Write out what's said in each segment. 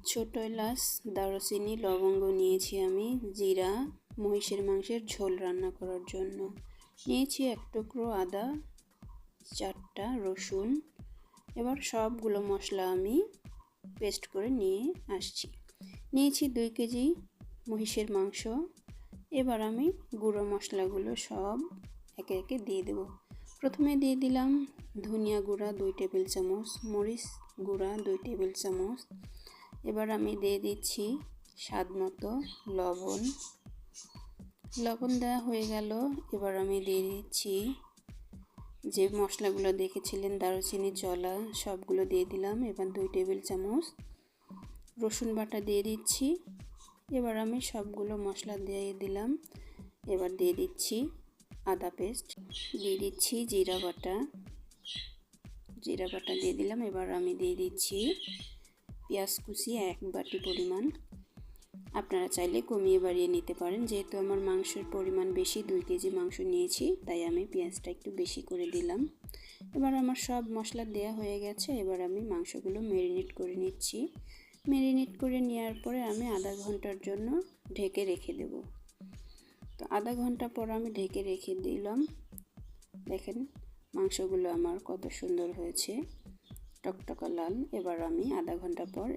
ছোট এলাচ, দারুচিনি, লবঙ্গ নিয়েছি আমি জিরা মহিষের মাংসের ঝোল রান্না করার জন্য। নিয়েছি এক টুকরো আদা, 4টা রসুন। এবার সবগুলো মশলা আমি পেস্ট করে নিয়ে আসছি। নিয়েছি 2 কেজি মহিষের মাংস। এবার আমি গুঁড়ো মশলাগুলো সব একে একে দিয়ে দেব। প্রথমে দিয়ে দিলাম ধনিয়া গুঁড়া 2 টেবিল চামচ, মরিচ গুঁড়া 2 টেবিল চামচ। এবার আমি দিয়ে দিচ্ছি স্বাদ মতো লবণ। লবণ দেওয়া হয়ে গেল। এবার আমি দিয়ে দিচ্ছি যে মশলাগুলো দেখেছিলেন দারুচিনি, জলা, সবগুলো দিয়ে দিলাম। এবার 2 টেবিল চামচ রসুন বাটা দিয়ে দিচ্ছি। এবার আমি সবগুলো মশলা দিয়ে দিলাম। এবার দিয়ে দিচ্ছি আদা পেস্ট, দিয়ে দিচ্ছি জিরা বাটা দিয়ে দিলাম। এবার আমি দিয়ে দিচ্ছি পেঁয়াজ কুচি 1 বাটি পরিমাণ। আপনারা চাইলে কমিয়ে বাড়িয়ে নিতে পারেন। যেহেতু আমার মাংসের পরিমাণ বেশি, 2 কেজি মাংস নিয়েছি, তাই আমি পেঁয়াজটা একটু বেশি করে দিলাম। এবার আমার সব মশলা দেওয়া হয়ে গেছে। এবার আমি মাংসগুলো ম্যারিনেট করে নিচ্ছি। ম্যারিনেট করে নেওয়ার পরে আমি আধা ঘন্টার জন্য ঢেকে রেখে দেব। তো আধা ঘন্টা পর আমি ঢেকে রেখে দিলাম। দেখেন মাংসগুলো আমার কত সুন্দর হয়েছে, টকটকা লাল। এবার আমি আধা ঘন্টা পর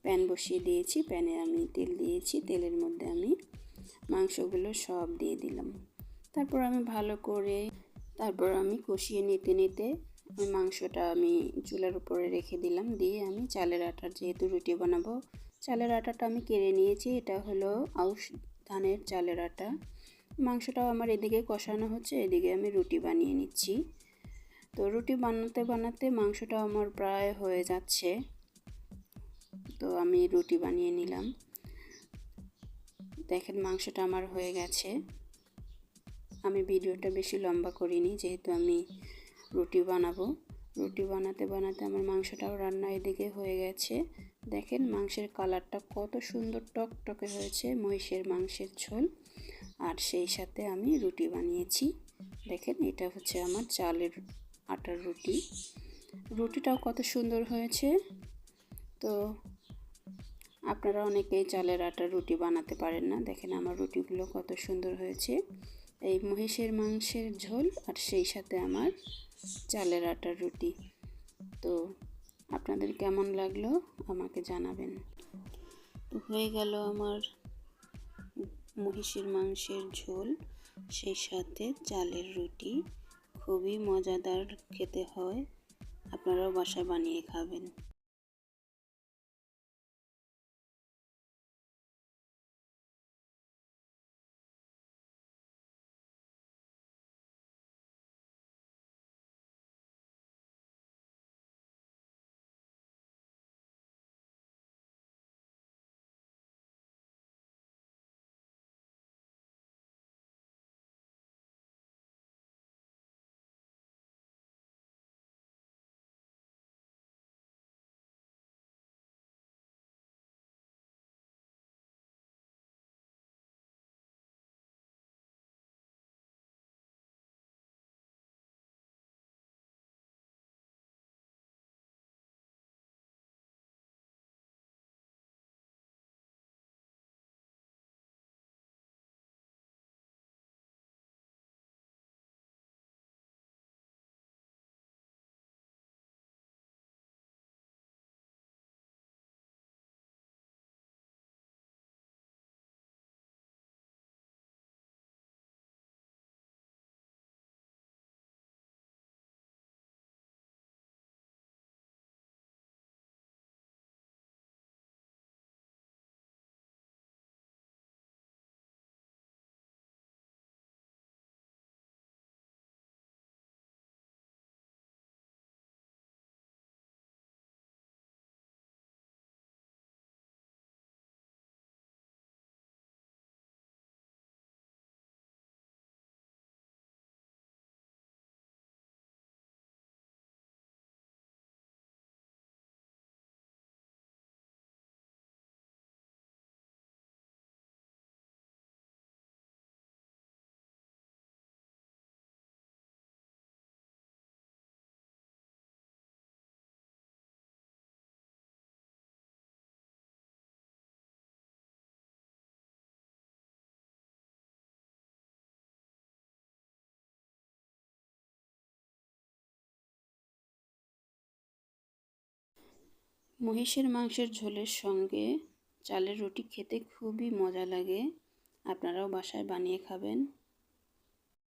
প্যান বসিয়ে দিয়েছি। প্যানে আমি তেল দিয়েছি। তেলের মধ্যে আমি মাংসগুলো সব দিয়ে দিলাম। তারপর আমি কষিয়ে নিতে নিতে মাংসটা আমি চুলার উপরে রেখে দিলাম। দিয়ে আমি চালের আটার, যেহেতু রুটি বানাবো, চালের আটাটা আমি কেড়ে নিয়েছি। এটা হলো আউশ ধানের চালের আটা। মাংসটাও আমার এদিকে কষানো হচ্ছে, এদিকে আমি রুটি বানিয়ে নিচ্ছি। তো রুটি বানাতে বানাতে মাংসটাও আমার প্রায় হয়ে যাচ্ছে। তো আমি রুটি বানিয়ে নিলাম। দেখেন মাংসটা আমার হয়ে গেছে। আমি ভিডিওটা বেশি লম্বা করিনি, যেহেতু আমি রুটি বানাবো। রুটি বানাতে বানাতে আমার মাংসটাও রান্না এদিকে হয়ে গেছে। দেখেন মাংসের কালারটা কত সুন্দর টকটকে হয়েছে, মহিষের মাংসের ঝোল। আর সেই সাথে আমি রুটি বানিয়েছি। দেখেন এটা হচ্ছে আমার চালের আটার রুটি। রুটিটাও কত সুন্দর হয়েছে। তো আপনারা অনেকেই চালের আটার রুটি বানাতে পারেন না। দেখেন আমার রুটিগুলো কত সুন্দর হয়েছে। এই মহিষের মাংসের ঝোল আর সেই সাথে আমার চালের আটার রুটি। তো আপনাদের কেমন লাগলো আমাকে জানাবেন। তো হয়ে গেল আমার মহিষের মাংসের ঝোল, সেই সাথে চালের রুটি। খুবই মজাদার খেতে হয়। আপনারাও বাসায় বানিয়ে খাবেন। মহিষের মাংসের ঝোলের সঙ্গে চালের রুটি খেতে খুবই মজা লাগে। আপনারাও বাসায় বানিয়ে খাবেন।